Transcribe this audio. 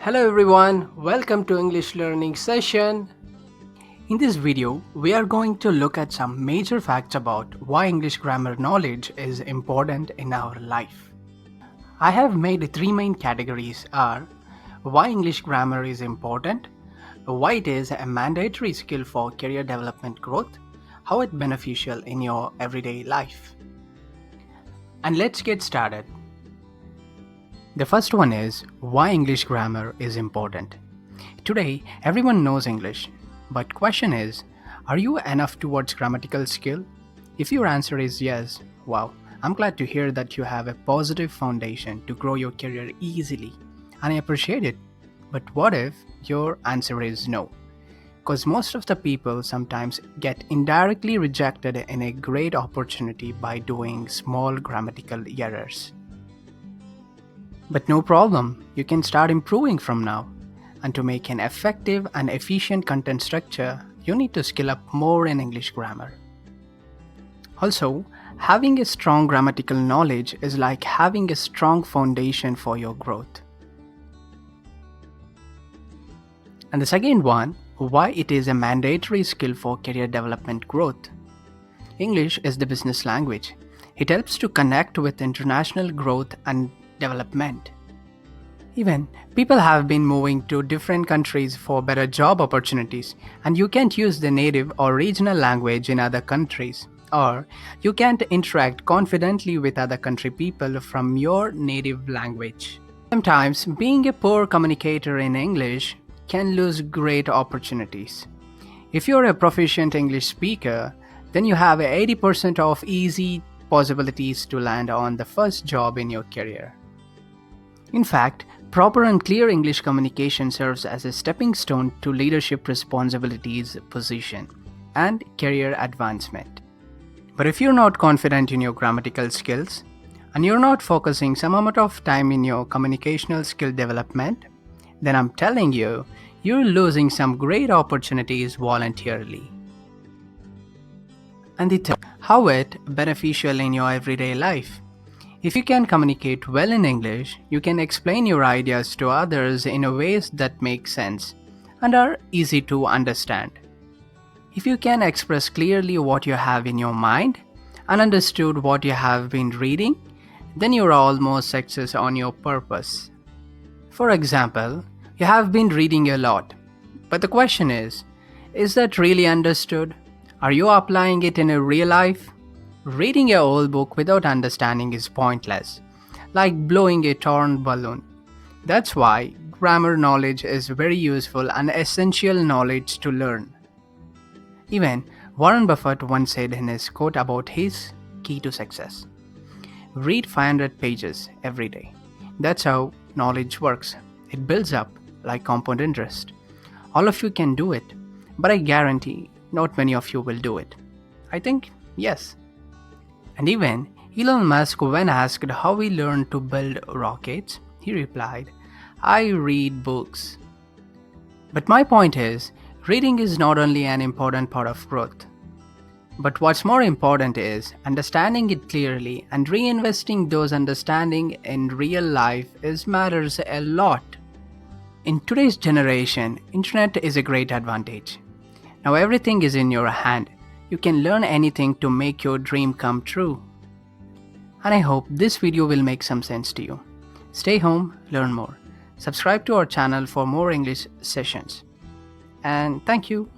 Hello everyone, welcome to English learning session. In this video, we are going to look at some major facts about why English grammar knowledge is important in our life. I have made three main categories are why English grammar is important, why it is a mandatory skill for career development growth, how it's beneficial in your everyday life. And let's get started. The first one is why English grammar is important. Today, everyone knows English, but question is, are you enough towards grammatical skill? If your answer is yes, wow, I'm glad to hear that you have a positive foundation to grow your career easily, and I appreciate it. But what if your answer is no? Because most of the people sometimes get indirectly rejected in a great opportunity by doing small grammatical errors. But no problem, you can start improving from now. And to make an effective and efficient content structure, you need to skill up more in English grammar. Also, having a strong grammatical knowledge is like having a strong foundation for your growth. And the second one, why it is a mandatory skill for career development growth. English is the business language. It helps to connect with international growth and development. Even people have been moving to different countries for better job opportunities, and you can't use the native or regional language in other countries, or you can't interact confidently with other country people from your native language. Sometimes being a poor communicator in English can lose great opportunities. If you're a proficient English speaker, then you have 80% of easy possibilities to land on the first job in your career. In fact, proper and clear English communication serves as a stepping stone to leadership responsibilities, position, and career advancement. But if you're not confident in your grammatical skills, and you're not focusing some amount of time in your communicational skill development, then I'm telling you, you're losing some great opportunities voluntarily. And the third, how it beneficial in your everyday life. If you can communicate well in English, you can explain your ideas to others in a ways that make sense and are easy to understand. If you can express clearly what you have in your mind and understood what you have been reading, then you're almost success on your purpose. For example, you have been reading a lot, but the question is that really understood? Are you applying it in a real life? Reading a whole book without understanding is pointless, like blowing a torn balloon. That's why grammar knowledge is very useful and essential knowledge to learn. Even Warren Buffett once said in his quote about his key to success, read 500 pages every day. That's how knowledge works. It builds up like compound interest. All of you can do it, but I guarantee not many of you will do it. I think yes. And even Elon Musk, when asked how he learned to build rockets, he replied, I read books. But my point is, reading is not only an important part of growth, but what's more important is understanding it clearly and reinvesting those understanding in real life matters a lot. In today's generation, internet is a great advantage. Now everything is in your hand. You can learn anything to make your dream come true. And I hope this video will make some sense to you. Stay home, learn more. Subscribe to our channel for more English sessions. And thank you.